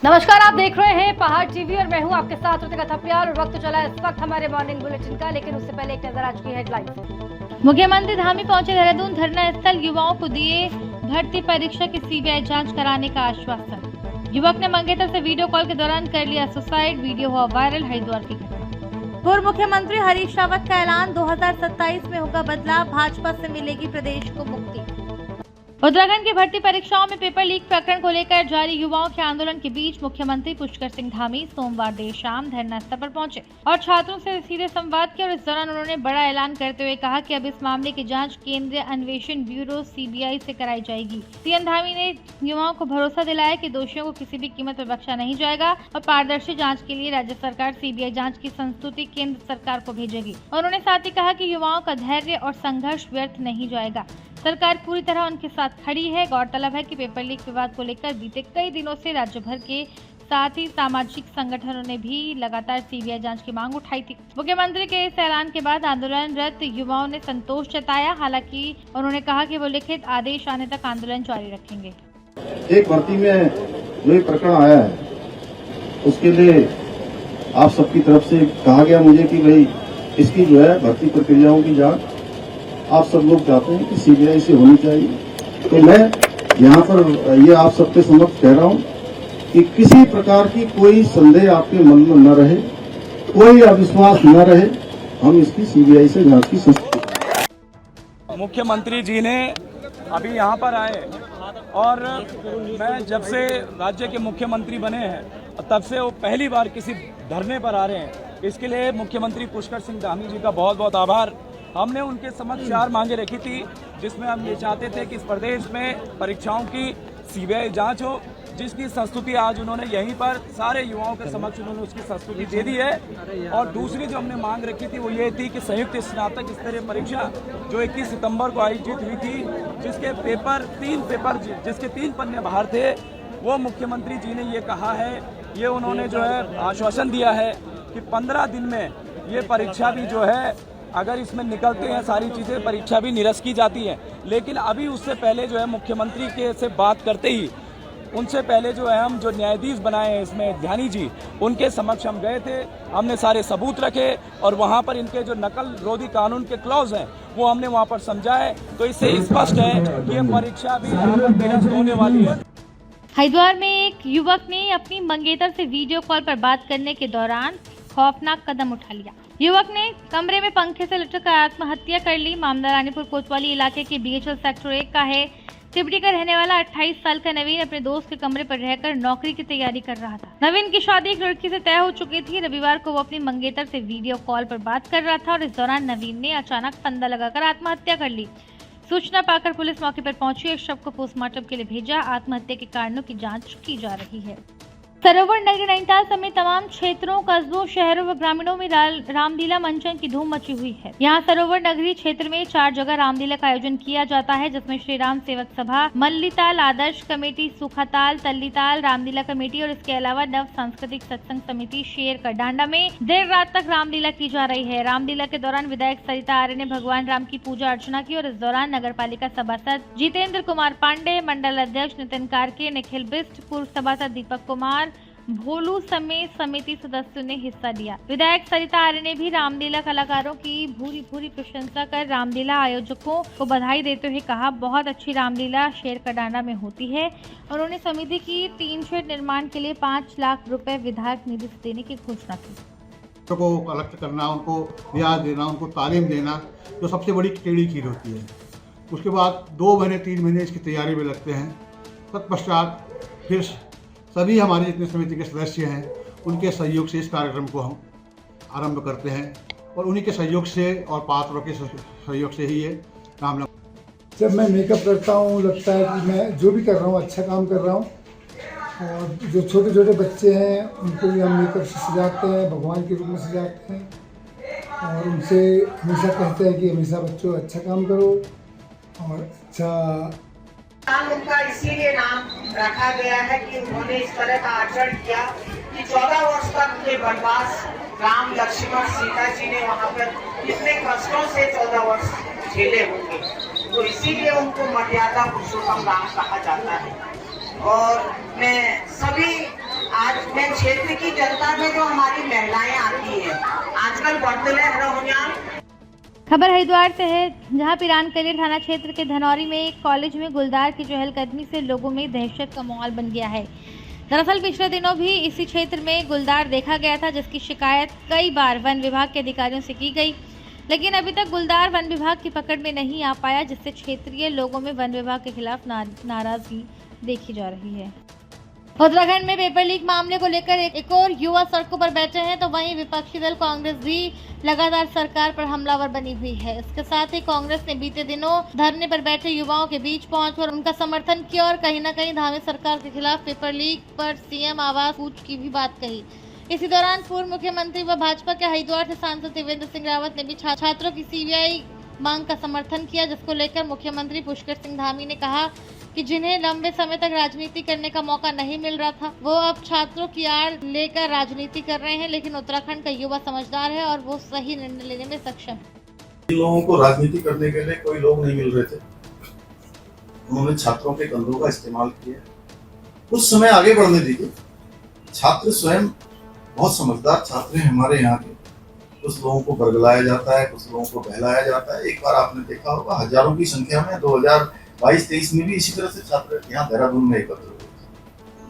नमस्कार, आप देख रहे हैं पहाड़ टीवी और मैं हूं आपके साथ ऋतिका थपलियाल। और वक्त चला इस वक्त हमारे मॉर्निंग बुलेटिन का, लेकिन उससे पहले एक नजर आज की हेडलाइंस। मुख्यमंत्री धामी पहुंचे देहरादून धरना स्थल, युवाओं को दिए भर्ती परीक्षा की सीबीआई जांच कराने का आश्वासन। युवक ने मंगेतर से वीडियो कॉल के दौरान कर लिया सुसाइड, वीडियो हुआ वायरल। हरिद्वार की घटना। पूर्व मुख्यमंत्री हरीश रावत का ऐलान, 2027 में होगा बदलाव, भाजपा से मिलेगी प्रदेश को मुक्ति। उत्तराखंड की भर्ती परीक्षाओं में पेपर लीक प्रकरण को लेकर जारी युवाओं के आंदोलन के बीच मुख्यमंत्री पुष्कर सिंह धामी सोमवार देर शाम धरना स्थल पर पहुंचे और छात्रों से सीधे संवाद किया। और इस दौरान उन्होंने बड़ा ऐलान करते हुए कहा कि अब इस मामले की जांच केंद्रीय अन्वेषण ब्यूरो सीबीआई से कराई जाएगी। सीएम धामी ने युवाओं को भरोसा दिलाया कि दोषियों को किसी भी कीमत पर बख्शा नहीं जाएगा और पारदर्शी जाँच के लिए राज्य सरकार सीबीआई जाँच की संस्तुति केंद्र सरकार को भेजेगी। उन्होंने साथ ही कहा कि युवाओं का धैर्य और संघर्ष व्यर्थ नहीं जाएगा, सरकार पूरी तरह उनके साथ खड़ी है। गौरतलब है कि पेपर लीक विवाद को लेकर बीते कई दिनों से राज्य भर के साथ ही सामाजिक संगठनों ने भी लगातार सीबीआई जांच की मांग उठाई थी। मुख्यमंत्री के इस ऐलान के बाद आंदोलनरत युवाओं ने संतोष जताया। हालांकि उन्होंने कहा कि वो लिखित आदेश आने तक आंदोलन जारी रखेंगे। एक भर्ती में जो ये प्रकरण आया है उसके लिए आप सबकी तरफ से कहा गया मुझे कि भाई इसकी जो है भर्ती प्रक्रियाओं की जांच आप सब लोग चाहते हैं कि सीबीआई से होनी चाहिए। तो मैं यहाँ पर ये आप सबके समक्ष कह रहा हूँ कि किसी प्रकार की कोई संदेह आपके मन में न रहे, कोई अविश्वास न रहे, हम इसकी सीबीआई से जांच की संस्तुति। मुख्यमंत्री जी ने अभी यहाँ पर आए और मैं जब से राज्य के मुख्यमंत्री बने हैं तब से वो पहली बार किसी धरने पर आ रहे हैं। इसके लिए मुख्यमंत्री पुष्कर सिंह धामी जी का बहुत बहुत आभार। हमने उनके समक्ष 4 मांगे रखी थी, जिसमें हम ये चाहते थे कि इस प्रदेश में परीक्षाओं की सीबीआई जांच हो, जिसकी संस्तुति आज उन्होंने यहीं पर सारे युवाओं के समक्ष उन्होंने उसकी संस्तुति दे दी है। और दूसरी जो हमने मांग रखी थी वो ये थी कि संयुक्त स्नातक स्तरीय परीक्षा जो 21 सितंबर को आयोजित हुई थी, जिसके 3 पेपर जिसके 3 पन्ने बाहर थे, वो मुख्यमंत्री जी ने ये कहा है, ये उन्होंने जो है आश्वासन दिया है कि 15 दिन में ये परीक्षा भी जो है, अगर इसमें निकलते हैं सारी चीज़ें, परीक्षा भी निरस्त की जाती है। लेकिन अभी उससे पहले जो है मुख्यमंत्री के से बात करते ही उनसे पहले जो है हम जो न्यायाधीश बनाए हैं इसमें ध्यानी जी, उनके समक्ष हम गए थे, हमने सारे सबूत रखे और वहाँ पर इनके जो नकल रोधी कानून के क्लॉज हैं वो हमने वहाँ पर समझाए। तो इससे स्पष्ट है कि ये परीक्षा भी यहाँ पर निरस्त होने वाली है। हरिद्वार में एक युवक ने अपनी मंगेतर से वीडियो कॉल पर बात करने के दौरान खौफनाक कदम उठा लिया। युवक ने कमरे में पंखे से लटककर आत्महत्या कर ली। मामला रानीपुर कोतवाली इलाके के बीएचएल सेक्टर 1 का है। तिबड़ी का रहने वाला 28 साल का नवीन अपने दोस्त के कमरे पर रहकर नौकरी की तैयारी कर रहा था। नवीन की शादी एक लड़की से तय हो चुकी थी। रविवार को वो अपनी मंगेतर से वीडियो कॉल पर बात कर रहा था और इस दौरान नवीन ने अचानक फंदा लगाकर आत्महत्या कर ली। सूचना पाकर पुलिस मौके पर पहुंची, एक शव को पोस्टमार्टम के लिए भेजा। आत्महत्या के कारणों की जाँच की जा रही है। सरोवर नगरी नैनीताल समेत तमाम क्षेत्रों, कस्बों, शहरों व ग्रामीणों में रामलीला मंचन की धूम मची हुई है। यहाँ सरोवर नगरी क्षेत्र में 4 जगह रामलीला का आयोजन किया जाता है, जिसमें श्री राम सेवक सभा, मल्लीताल आदर्श कमेटी, सुखाताल, तल्लीताल रामलीला कमेटी और इसके अलावा नव सांस्कृतिक सत्संग समिति शेर का डांडा में देर रात तक रामलीला की जा रही है। रामलीला के दौरान विधायक सरिता आर्य ने भगवान राम की पूजा अर्चना की और इस दौरान नगर पालिका सभासद जितेंद्र कुमार पांडे, मंडल अध्यक्ष नितिन कारके, निखिल बिस्ट, पूर्व सभासद दीपक कुमार, भोलू समेत समिति सदस्यों ने हिस्सा लिया। विधायक सरिता आर्य ने भी रामलीला कलाकारों की भूरी भूरी प्रशंसा कर रामलीला आयोजकों को बधाई देते हुए कहा, बहुत अच्छी रामलीला शेर का डांडा में होती है। उन्होंने समिति की टीन शेड निर्माण के लिए 5 लाख रुपए विधायक निधि से देने की घोषणा की। को अलग करना, उनको ब्याज देना, उनको तालीम देना, जो सबसे बड़ी टेढ़ी चीज होती है। उसके बाद 2 महीने 3 महीने इसकी तैयारी में लगते हैं। तत्पश्चात फिर सभी हमारे जितने समिति के सदस्य हैं उनके सहयोग से इस कार्यक्रम को हम आरंभ करते हैं और उन्हीं के सहयोग से और पात्रों के सहयोग से ही ये रामलीला। जब मैं मेकअप करता हूँ लगता है कि मैं जो भी कर रहा हूँ अच्छा काम कर रहा हूँ। और जो छोटे छोटे बच्चे हैं उनको भी हम मेकअप से सजाते हैं, भगवान के रूप में सजाते हैं और उनसे हमेशा कहते हैं कि हमेशा बच्चों अच्छा काम करो और अच्छा। उनका इसीलिए नाम रखा गया है कि उन्होंने इस तरह का आचरण किया कि 14 वर्ष तक के वनवास राम, लक्ष्मण, सीता जी ने वहाँ पर कितने कष्टों से 14 वर्ष झेले होंगे। तो इसीलिए उनको मर्यादा पुरुषोत्तम राम कहा जाता है। और मैं सभी मैं क्षेत्र की जनता में जो हमारी महिलाएं आती हैं, आजकल बढ़ते रहोनियाल। खबर हरिद्वार से है, जहां पिरानकली थाना क्षेत्र के धनौरी में एक कॉलेज में गुलदार की चहलकदमी से लोगों में दहशत का माहौल बन गया है। दरअसल पिछले दिनों भी इसी क्षेत्र में गुलदार देखा गया था, जिसकी शिकायत कई बार वन विभाग के अधिकारियों से की गई, लेकिन अभी तक गुलदार वन विभाग की पकड़ में नहीं आ पाया, जिससे क्षेत्रीय लोगों में वन विभाग के खिलाफ नाराजगी देखी जा रही है। उत्तराखंड में पेपर लीक मामले को लेकर एक और युवा सड़कों पर बैठे हैं, तो वहीं विपक्षी दल कांग्रेस भी लगातार सरकार पर हमलावर बनी हुई है। इसके साथ ही कांग्रेस ने बीते दिनों धरने पर बैठे युवाओं के बीच पहुंचकर उनका समर्थन किया और कहीं न कहीं धामी सरकार के खिलाफ पेपर लीक पर सीएम आवास कूच की भी बात कही। इसी दौरान पूर्व मुख्यमंत्री व भाजपा के हरिद्वार से सांसद त्रिवेंद्र सिंह रावत ने भी छात्रों की सीबीआई मांग का समर्थन किया, जिसको लेकर मुख्यमंत्री पुष्कर सिंह धामी ने कहा कि जिन्हें लंबे समय तक राजनीति करने का मौका नहीं मिल रहा था, वो अब छात्रों की आड़ लेकर राजनीति कर रहे हैं, लेकिन उत्तराखंड का युवा समझदार है और वो सही निर्णय लेने में सक्षम है। लोगों को राजनीति करने के लिए कोई लोग नहीं मिल रहे थे, उन्होंने छात्रों के कंधों का इस्तेमाल किया। कुछ समय आगे बढ़ने दीजिए, छात्र स्वयं बहुत समझदार छात्र हैं हमारे यहाँ के। कुछ लोगों को बरगलाया जाता है, कुछ लोगों को बहलाया जाता है। एक बार आपने देखा होगा हजारों की संख्या में 2022-23 में भी इसी तरह से छात्र यहाँ देहरादून में एकत्र हुए,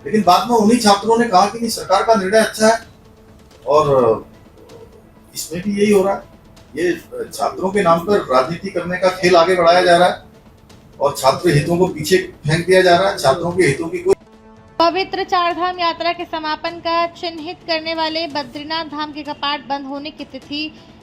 लेकिन बाद में उन्हीं छात्रों ने कहा कि नहीं, सरकार का निर्णय अच्छा है। और इसमें भी यही हो रहा है, ये छात्रों के नाम पर राजनीति करने का खेल आगे बढ़ाया जा रहा है और छात्र हितों को पीछे फेंक दिया जा रहा है। छात्रों के हितों की कोई पवित्र चारधाम यात्रा के समापन का चिन्हित करने वाले बद्रीनाथ धाम के कपाट बंद होने की तिथि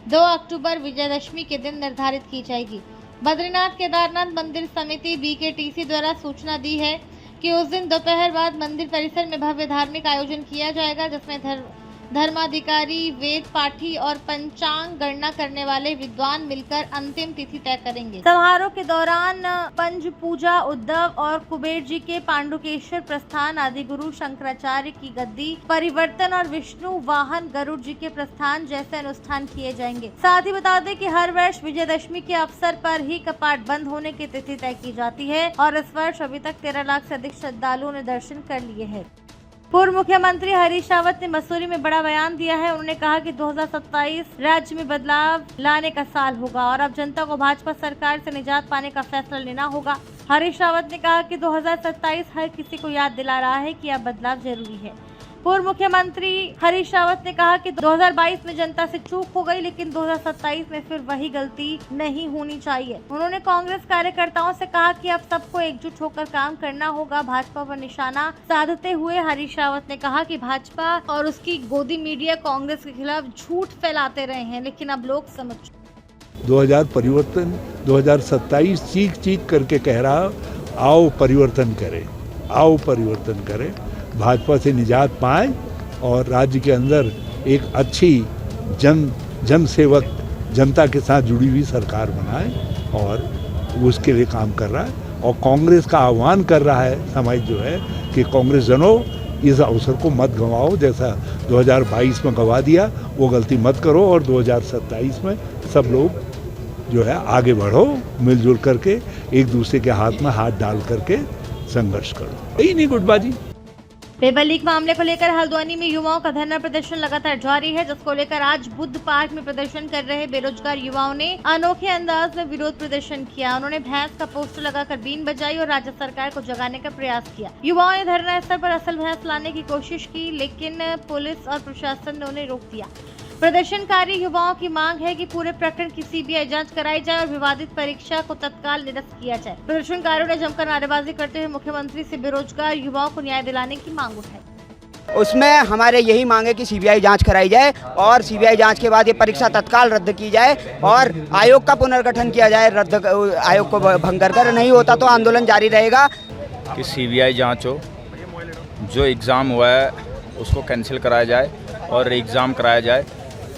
2 अक्टूबर विजयदशमी के दिन निर्धारित की जाएगी। बद्रीनाथ केदारनाथ मंदिर समिति BKTC द्वारा सूचना दी है कि उस दिन दोपहर बाद मंदिर परिसर में भव्य धार्मिक आयोजन किया जाएगा, जिसमें धर्माधिकारी, वेद पाठी और पंचांग गणना करने वाले विद्वान मिलकर अंतिम तिथि तय करेंगे। समारोह के दौरान पंच पूजा, उद्धव और कुबेर जी के पांडुकेश्वर प्रस्थान, आदि गुरु शंकराचार्य की गद्दी परिवर्तन और विष्णु वाहन गरुड़ जी के प्रस्थान जैसे अनुष्ठान किए जाएंगे। साथ ही बता दें कि हर वर्ष विजयदशमी के अवसर पर ही कपाट बंद होने की तिथि तय की जाती है और इस वर्ष अभी तक 13 लाख से अधिक श्रद्धालुओं ने दर्शन कर लिए हैं। पूर्व मुख्यमंत्री हरीश रावत ने मसूरी में बड़ा बयान दिया है। उन्होंने कहा कि 2027 राज्य में बदलाव लाने का साल होगा और अब जनता को भाजपा सरकार से निजात पाने का फैसला लेना होगा। हरीश रावत ने कहा कि 2027 हर किसी को याद दिला रहा है कि अब बदलाव जरूरी है। पूर्व मुख्यमंत्री हरीश रावत ने कहा कि 2022 में जनता से चूक हो गई, लेकिन 2027 में फिर वही गलती नहीं होनी चाहिए। उन्होंने कांग्रेस कार्यकर्ताओं से कहा कि अब सबको एकजुट होकर काम करना होगा। भाजपा पर निशाना साधते हुए हरीश रावत ने कहा कि भाजपा और उसकी गोदी मीडिया कांग्रेस के खिलाफ झूठ फैलाते रहे हैं, लेकिन अब लोग समझ 2027 चीख करके कह रहा, आओ परिवर्तन करें, आओ परिवर्तन करें, भाजपा से निजात पाए और राज्य के अंदर एक अच्छी जन सेवक, जनता के साथ जुड़ी हुई सरकार बनाए और उसके लिए काम कर रहा है। और कांग्रेस का आह्वान कर रहा है समाज जो है कि कांग्रेस जनों, इस अवसर को मत गंवाओ, जैसा 2022 में गंवा दिया वो गलती मत करो और 2027 में सब लोग जो है आगे बढ़ो, मिलजुल करके एक दूसरे के हाथ में हाथ डाल करके संघर्ष करो। यही नहीं गुटबाजी। पेपर लीक मामले को लेकर हल्द्वानी में युवाओं का धरना प्रदर्शन लगातार जारी है, जिसको लेकर आज बुद्ध पार्क में प्रदर्शन कर रहे बेरोजगार युवाओं ने अनोखे अंदाज में विरोध प्रदर्शन किया। उन्होंने भैंस का पोस्टर लगाकर बीन बजाई और राज्य सरकार को जगाने का प्रयास किया। युवाओं ने धरना स्थल पर असल भैंस लाने की कोशिश की, लेकिन पुलिस और प्रशासन ने उन्हें रोक दिया। प्रदर्शनकारी युवाओं की मांग है कि पूरे प्रकरण की सीबीआई जांच कराई जाए और विवादित परीक्षा को तत्काल निरस्त किया जाए। प्रदर्शनकारियों ने जमकर नारेबाजी करते हुए मुख्यमंत्री से बेरोजगार युवाओं को न्याय दिलाने की मांग उठाई। उसमें हमारे यही मांग है कि सीबीआई जांच कराई जाए और सीबीआई जांच के बाद ये परीक्षा तत्काल रद्द की जाए और आयोग का पुनर्गठन किया जाए। रद्द आयोग को भंग कर नहीं होता तो आंदोलन जारी रहेगा। कि सीबीआई जांच हो, जो एग्ज़ाम हुआ है उसको कैंसिल कराया जाए और एग्ज़ाम कराया जाए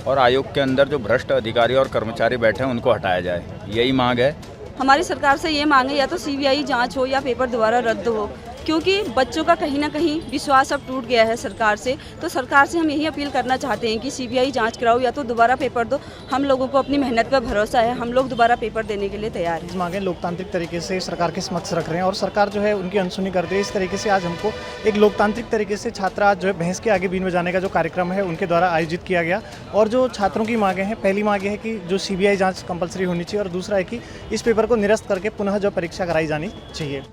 और आयोग के अंदर जो भ्रष्ट अधिकारी और कर्मचारी बैठे हैं उनको हटाया जाए, यही मांग है। हमारी सरकार से ये मांग है या तो सीबीआई जांच हो या पेपर दोबारा रद्द हो, क्योंकि बच्चों का कहीं ना कहीं विश्वास अब टूट गया है सरकार से। तो सरकार से हम यही अपील करना चाहते हैं कि सीबीआई जांच कराओ या तो दोबारा पेपर दो। हम लोगों को अपनी मेहनत पर भरोसा है, हम लोग दोबारा पेपर देने के लिए तैयार हैं। मांगे लोकतांत्रिक तरीके से सरकार के समक्ष रख रहे हैं और सरकार जो है उनकी अनसुनी कर रही है। इस तरीके से आज हमको एक लोकतांत्रिक तरीके से छात्रा जो है भैंस के आगे बीन बजाने का जो कार्यक्रम है उनके द्वारा आयोजित किया गया। और जो छात्रों की मांगे हैं, पहली मांग है कि जो सीबीआई जांच कंपलसरी होनी चाहिए और दूसरा है कि इस पेपर को निरस्त करके पुनः जो परीक्षा कराई जानी चाहिए।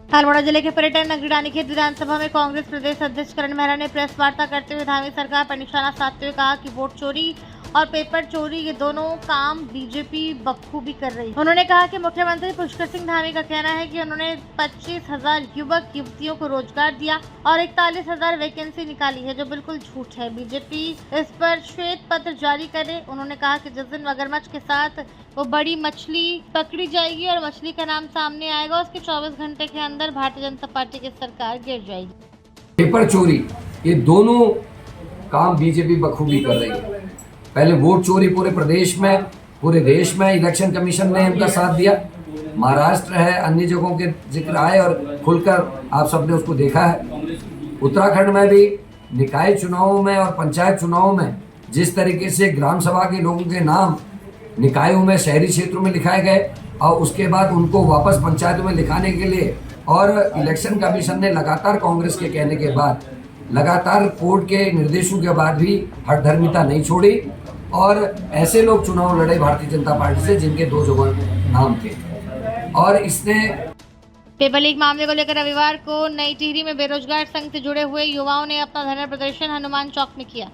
अल्मोड़ा जिले के पर्यटन नगरी रानीखेत विधानसभा में कांग्रेस प्रदेश अध्यक्ष करण मेहरा ने प्रेस वार्ता करते हुए धामी सरकार पर निशाना साधते हुए कहा कि वोट चोरी और पेपर चोरी ये दोनों काम बीजेपी बखूबी कर रही है। उन्होंने कहा कि मुख्यमंत्री पुष्कर सिंह धामी का कहना है कि उन्होंने 25,000 युवक युवतियों को रोजगार दिया और 41,000 वैकेंसी निकाली है, जो बिल्कुल झूठ है। बीजेपी इस पर श्वेत पत्र जारी करे। उन्होंने कहा कि जिस दिन मगरमच्छ के साथ वो बड़ी मछली पकड़ी जाएगी और मछली का नाम सामने आएगा, उसके 24 घंटे के अंदर भारतीय जनता पार्टी की सरकार गिर जाएगी। पेपर चोरी ये दोनों काम बीजेपी बखूबी कर रही है। पहले वोट चोरी पूरे प्रदेश में, पूरे देश में इलेक्शन कमीशन ने इनका साथ दिया। महाराष्ट्र है, अन्य जगहों के जिक्र आए और खुलकर आप सबने उसको देखा है। उत्तराखंड में भी निकाय चुनावों में और पंचायत चुनावों में जिस तरीके से ग्राम सभा के लोगों के नाम निकायों में, शहरी क्षेत्रों में लिखाए गए और उसके बाद उनको वापस पंचायतों में लिखाने के लिए और इलेक्शन कमीशन ने लगातार कांग्रेस के कहने के बाद, लगातार कोर्ट के निर्देशों के बाद भी हठधर्मिता नहीं छोड़ी और ऐसे लोग चुनाव लड़े भारतीय जनता पार्टी से जिनके 2 जगह नाम थे। और इसने पेपर लीक मामले को लेकर रविवार को नई टिहरी में बेरोजगार संघ से जुड़े हुए युवाओं ने अपना धरना प्रदर्शन हनुमान चौक में किया।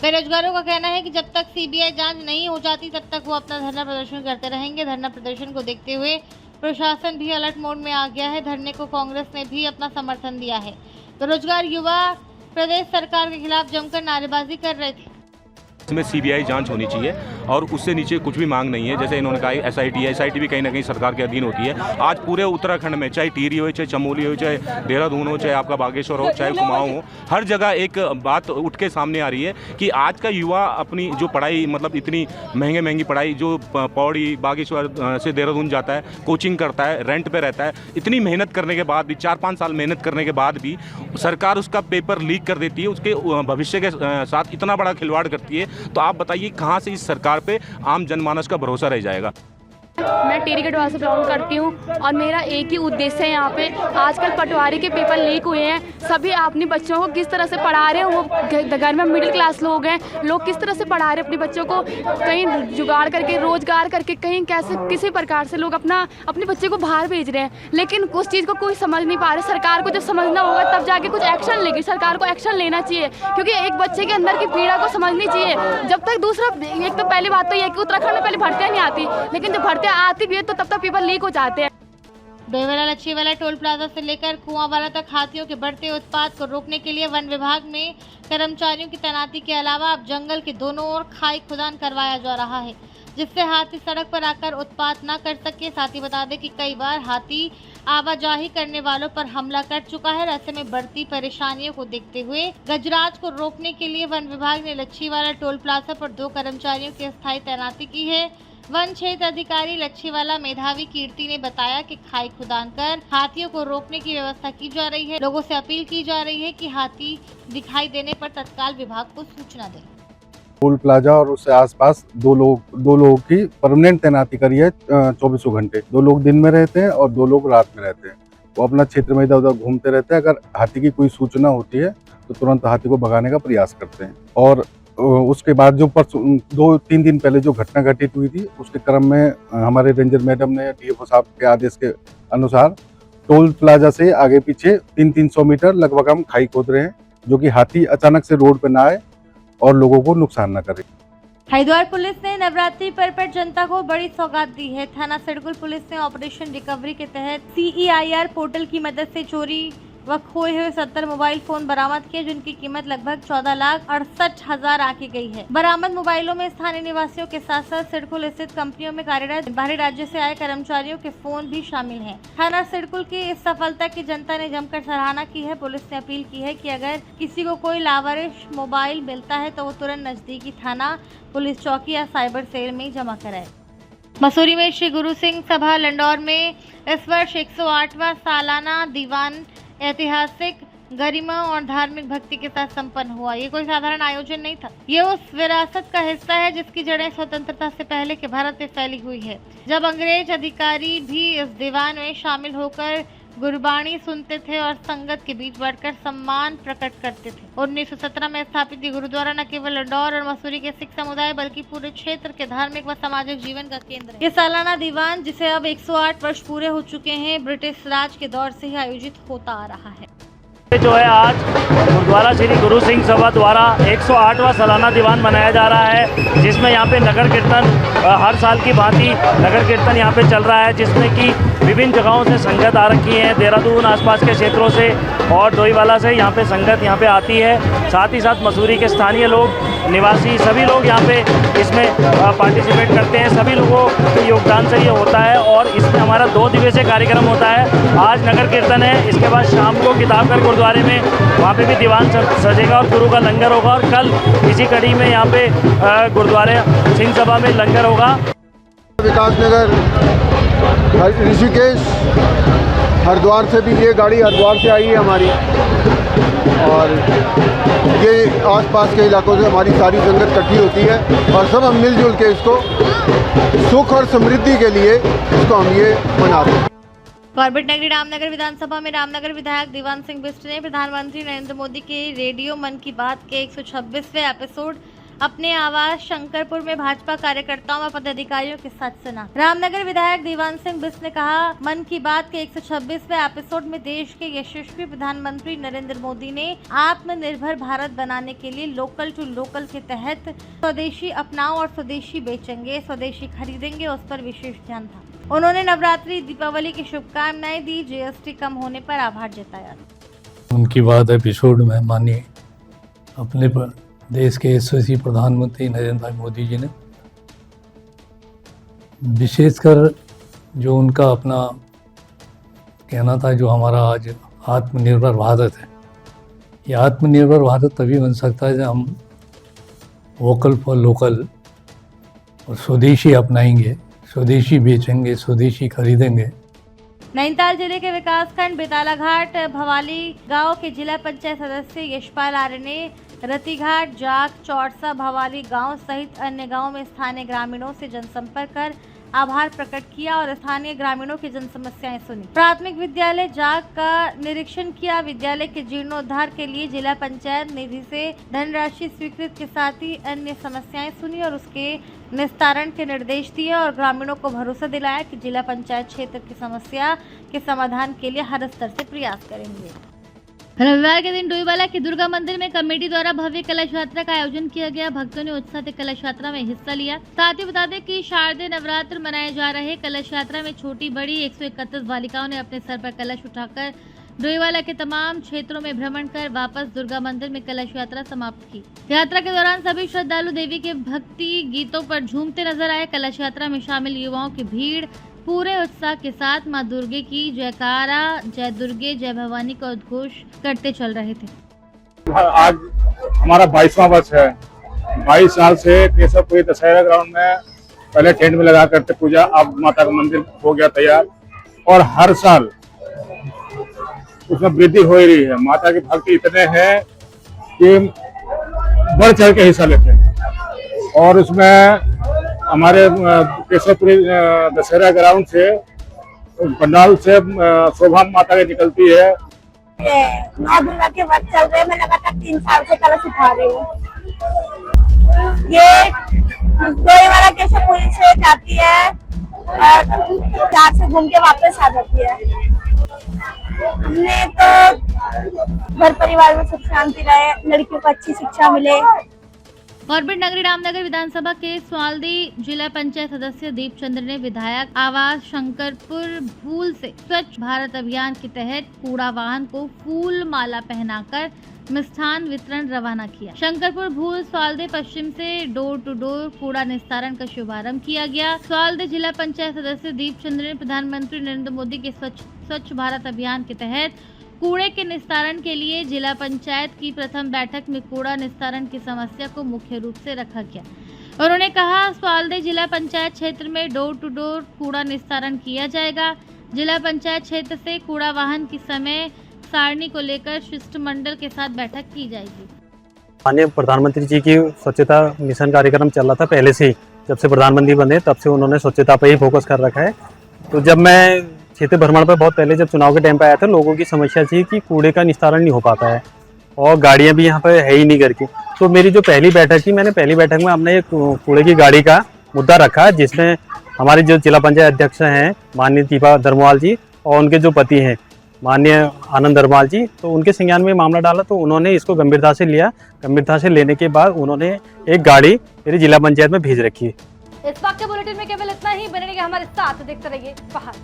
बेरोजगारों का कहना है कि जब तक सीबीआई जांच नहीं हो जाती तब तक वो अपना धरना प्रदर्शन करते रहेंगे। धरना प्रदर्शन को देखते हुए प्रशासन भी अलर्ट मोड में आ गया है। धरने को कांग्रेस ने भी अपना समर्थन दिया है। बेरोजगार युवा प्रदेश सरकार के खिलाफ जमकर नारेबाजी कर रहे थे। इसमें सीबीआई जांच होनी चाहिए और उससे नीचे कुछ भी मांग नहीं है। जैसे इन्होंने कहा एसआईटी है, एसआईटी भी कहीं ना कहीं सरकार के अधीन होती है। आज पूरे उत्तराखंड में चाहे टिहरी हो, चाहे चमोली हो, चाहे देहरादून हो, चाहे आपका बागेश्वर हो, चाहे कुमाऊं हो, हर जगह एक बात उठ के सामने आ रही है कि आज का युवा अपनी जो पढ़ाई, मतलब इतनी महंगी पढ़ाई, जो पौड़ी बागेश्वर से देहरादून जाता है, कोचिंग करता है, रेंट पे रहता है, इतनी मेहनत करने के बाद भी, 4-5 साल मेहनत करने के बाद भी सरकार उसका पेपर लीक कर देती है, उसके भविष्य के साथ इतना बड़ा खिलवाड़ करती है। तो आप बताइए कहां से इस सरकार पे आम जनमानस का भरोसा रह जाएगा। मैं टिहरी गढ़वाल से बिलोंग करती हूँ और मेरा एक ही उद्देश्य है यहाँ पे। आजकल पटवारी के पेपर लीक हुए हैं, सभी अपने बच्चों को किस तरह से पढ़ा रहे हैं। वो घर में मिडिल क्लास लोग हैं, लोग किस तरह से पढ़ा रहे हैं अपने बच्चों को, कहीं जुगाड़ करके, रोजगार करके, कहीं कैसे किसी प्रकार से लोग अपने बच्चे को बाहर भेज रहे हैं। लेकिन उस चीज़ को कोई समझ नहीं पा रहे। सरकार को जब समझना होगा तब जाके कुछ एक्शन लेगी। सरकार को एक्शन लेना चाहिए क्योंकि एक बच्चे के अंदर की पीड़ा को समझनी चाहिए। जब तक दूसरा, एक तो पहली बात तो ये कि उत्तराखंड में पहले भर्तियाँ नहीं आती, लेकिन जब भर्तियाँ आती भी है तो तब तक पेपर लीक हो जाते हैं। बेवेला लच्छीवाला टोल प्लाजा से लेकर कुआंवाला तक हाथियों के बढ़ते उत्पात को रोकने के लिए वन विभाग में कर्मचारियों की तैनाती के अलावा अब जंगल के दोनों ओर खाई खुदान करवाया जा रहा है, जिससे हाथी सड़क पर आकर उत्पात न कर सके। साथ ही बता दें कि कई बार हाथी आवाजाही करने वालों पर हमला कर चुका है। ऐसे में बढ़ती परेशानियों को देखते हुए गजराज को रोकने के लिए वन विभाग ने लच्छीवाला टोल प्लाजा पर 2 कर्मचारियों की स्थायी तैनाती की है। वन क्षेत्र अधिकारी लच्छीवाला मेधावी कीर्ति ने बताया कि खाई खुदान कर हाथियों को रोकने की व्यवस्था की जा रही है। लोगों से अपील की जा रही है कि हाथी दिखाई देने पर तत्काल विभाग को सूचना दें। टोल प्लाजा और उससे आसपास दो लोगों की परमानेंट तैनाती करी है 24 घंटे। 2 लोग दिन में रहते हैं और 2 लोग रात में रहते हैं। वो अपना क्षेत्र में इधर उधर घूमते रहते हैं। अगर हाथी की कोई सूचना होती है तो तुरंत हाथी को भगाने का प्रयास करते हैं। और उसके बाद जो 2-3 दिन पहले जो घटना घटित हुई थी, उसके क्रम में हमारे रेंजर मैडम ने डीएफओ साहब के आदेश के अनुसार टोल प्लाजा से आगे पीछे 300 मीटर लगभग हम खाई खोद रहे हैं, जो कि हाथी अचानक से रोड पर ना आए और लोगों को नुकसान न करे। हरिद्वार पुलिस ने नवरात्रि पर जनता को बड़ी सौगात दी है। थाना सिडकुल पुलिस ने ऑपरेशन रिकवरी के तहत CEIR पोर्टल की मदद से चोरी व खोए हुए 70 मोबाइल फोन बरामद किए, जिनकी कीमत लगभग 14,68,000 आंकी गई है। बरामद मोबाइलों में स्थानीय निवासियों के साथ साथ सिडकुल स्थित कंपनियों में कार्यरत बाहरी राज्य से आए कर्मचारियों के फोन भी शामिल हैं। थाना सिडकुल की इस सफलता की जनता ने जमकर सराहना की है। पुलिस ने अपील की है कि अगर किसी को कोई लावारिश मोबाइल मिलता है तो वो तुरंत नजदीकी थाना, पुलिस चौकी या साइबर सेल में जमा कराए। मसूरी में श्री गुरु सिंह सभा लंडौर में इस वर्ष 108वां सालाना दीवान ऐतिहासिक गरिमा और धार्मिक भक्ति के साथ संपन्न हुआ। ये कोई साधारण आयोजन नहीं था, ये उस विरासत का हिस्सा है जिसकी जड़ें स्वतंत्रता से पहले के भारत में फैली हुई है, जब अंग्रेज अधिकारी भी इस दीवान में शामिल होकर गुरबाणी सुनते थे और संगत के बीच बैठकर सम्मान प्रकट करते थे। 1917 में स्थापित ये गुरुद्वारा न केवल इंदौर और मसूरी के सिख समुदाय बल्कि पूरे क्षेत्र के धार्मिक व सामाजिक जीवन का केंद्र है। ये सालाना दीवान, जिसे अब 108 वर्ष पूरे हो चुके हैं, ब्रिटिश राज के दौर से ही आयोजित होता आ रहा है। जो है आज गुरुद्वारा श्री गुरु सिंह सभा द्वारा 108वां सालाना दीवान मनाया जा रहा है, जिसमें यहाँ पे नगर कीर्तन हर साल की भांति नगर कीर्तन यहाँ पे चल रहा है, जिसमें कि विभिन्न जगहों से संगत आ रखी है। देहरादून आसपास के क्षेत्रों से और डोईवाला से यहाँ पे संगत यहाँ पे आती है। साथ ही साथ मसूरी के स्थानीय लोग, निवासी, सभी लोग यहाँ पे इसमें पार्टिसिपेट करते हैं। सभी लोगों के योगदान से ये होता है और इसमें हमारा 2 दिवसीय कार्यक्रम होता है। आज नगर कीर्तन है, इसके बाद शाम को किताबघर गुरुद्वारे में वहाँ पे भी दीवान सजेगा और गुरु का लंगर होगा, और कल इसी कड़ी में यहाँ पे गुरुद्वारे सिंह सभा में लंगर होगा। विकास नगर, ऋषिकेश, हरिद्वार से भी ये गाड़ी हरिद्वार से आई है हमारी, और ये आसपास के इलाकों से हमारी सारी संगत इकट्ठी होती है और सब हम मिलजुल के इसको सुख और समृद्धि के लिए इसको हम ये मनाते हैं। कॉर्बेट नगरी रामनगर विधानसभा में रामनगर विधायक दीवान सिंह बिष्ट ने प्रधानमंत्री नरेंद्र मोदी के रेडियो मन की बात के 126वें एपिसोड अपने आवास शंकरपुर में भाजपा कार्यकर्ताओं व पदाधिकारियों के साथ सुना। रामनगर विधायक दीवान सिंह बिष्ट ने कहा, मन की बात के 126वें एपिसोड में देश के यशस्वी प्रधानमंत्री नरेंद्र मोदी ने आत्मनिर्भर भारत बनाने के लिए लोकल टू लोकल के तहत स्वदेशी अपनाओ और स्वदेशी बेचेंगे, स्वदेशी खरीदेंगे, उस पर विशेष ध्यान था। उन्होंने नवरात्रि, दीपावली की शुभकामनाएं दी, जीएसटी कम होने पर आभार जताया। उनकी बात एपिसोड में मानिए अपने पर देश के यशस्वी प्रधानमंत्री नरेंद्र भाई मोदी जी ने विशेषकर जो उनका अपना कहना था, जो हमारा आज आत्मनिर्भर भारत है, ये आत्मनिर्भर भारत तभी बन सकता है जब हम वोकल फॉर लोकल और स्वदेशी अपनाएंगे, स्वदेशी बेचेंगे, स्वदेशी खरीदेंगे। नैनीताल जिले के विकासखंड बेतालाघाट भवाली गांव के जिला पंचायत सदस्य यशपाल आर्य ने रतिघाट, जाग, चौरसा, भवाली गांव सहित अन्य गांवों में स्थानीय ग्रामीणों से जनसंपर्क कर आभार प्रकट किया और स्थानीय ग्रामीणों की जन समस्याएं सुनी। प्राथमिक विद्यालय जाग का निरीक्षण किया। विद्यालय के जीर्णोद्धार के लिए जिला पंचायत निधि से धनराशि स्वीकृत के साथ ही अन्य समस्याएं सुनी और उसके निस्तारण के निर्देश दिए और ग्रामीणों को भरोसा दिलाया कि जिला पंचायत क्षेत्र की समस्या के समाधान के लिए हर स्तर से प्रयास करेंगे। रविवार के दिन डोईवाला के दुर्गा मंदिर में कमेटी द्वारा भव्य कलश यात्रा का आयोजन किया गया। भक्तों ने उत्साह से कलश यात्रा में हिस्सा लिया। साथ ही बता दें कि शारदीय नवरात्र मनाए जा रहे कलश यात्रा में छोटी बड़ी 131 बालिकाओं ने अपने सर पर कलश उठाकर डोईवाला के तमाम क्षेत्रों में भ्रमण कर वापस दुर्गा मंदिर में कलश यात्रा समाप्त की। यात्रा के दौरान सभी श्रद्धालु देवी के भक्ति गीतों पर झूमते नजर आए। कलश यात्रा में शामिल युवाओं की भीड़ पूरे उत्साह के साथ मां दुर्गे की जयकारा, जय दुर्गे, जय भवानी का उद्घोष करते चल रहे थे। आज हमारा 22वां वर्ष है। 22 साल से केशवपुरी दशहरा ग्राउंड में पहले टेंट में लगा करते पूजा, अब माता का मंदिर हो गया तैयार और हर साल उसमें वृद्धि हो ही रही है। माता की भक्ति इतने हैं कि बढ़ चढ़ के हिस्सा लेते हैं और उसमें हमारे केशवपुरी दशहरा ग्राउंड से पंडाल से शोभा माता की निकलती है। माँ दुर्गा के व्रत चल रहे हैं, मैं लगातार 3 साल से कलश उठा रही हूँ। ये डोईवाला केशवपुरी से जाती है, चार से घूम के वापस आ जाती है। हमने तो घर परिवार में सुख शांति रहे, लड़कियों को अच्छी शिक्षा मिले। कॉर्बेट नगरी रामनगर विधानसभा के स्वालदी जिला पंचायत सदस्य दीप चंद्र ने विधायक आवास शंकरपुर भूल से स्वच्छ भारत अभियान के तहत कूड़ा वाहन को फूल माला पहनाकर मिष्ठान वितरण रवाना किया। शंकरपुर भूल स्वालदे पश्चिम से डोर टू डोर कूड़ा निस्तारण का शुभारंभ किया गया। स्वालदे जिला पंचायत सदस्य दीप चंद्र ने प्रधानमंत्री नरेंद्र मोदी के स्वच्छ भारत अभियान के तहत कूड़े के निस्तारण के लिए जिला पंचायत की प्रथम बैठक में कूड़ा निस्तारण की समस्या को मुख्य रूप से रखा गया। उन्होंने कहा, स्वालदे जिला पंचायत क्षेत्र में डोर टू डोर कूड़ा निस्तारण किया जाएगा। जिला पंचायत क्षेत्र से कूड़ा वाहन की समय सारणी को लेकर शिष्टमंडल के साथ बैठक की जाएगी। माननीय प्रधानमंत्री जी की स्वच्छता मिशन कार्यक्रम चल रहा था पहले से ही, जब से प्रधानमंत्री बने तब से उन्होंने स्वच्छता पर ही फोकस कर रखा है। तो जब मैं क्षेत्रीय भ्रमण पर बहुत पहले जब चुनाव के टाइम पे आया था, लोगों की समस्या थी कि कूड़े का निस्तारण नहीं हो पाता है और गाड़ियां भी यहाँ पे है ही नहीं करके। तो मेरी जो पहली बैठक थी, मैंने पहली बैठक में हमने एक कूड़े की गाड़ी का मुद्दा रखा, जिसमें हमारे जो जिला पंचायत अध्यक्ष हैं माननीय दीपा धर्मवाल जी और उनके जो पति हैं माननीय आनंद धर्मवाल जी, तो उनके संज्ञान में मामला डाला। तो उन्होंने इसको गंभीरता से लिया। गंभीरता से लेने के बाद उन्होंने एक गाड़ी मेरी जिला पंचायत में भेज रखी है। इस वक्त के बुलेटिन में केवल इतना ही। बने रहिए हमारे साथ, देखते रहिए पहाड़।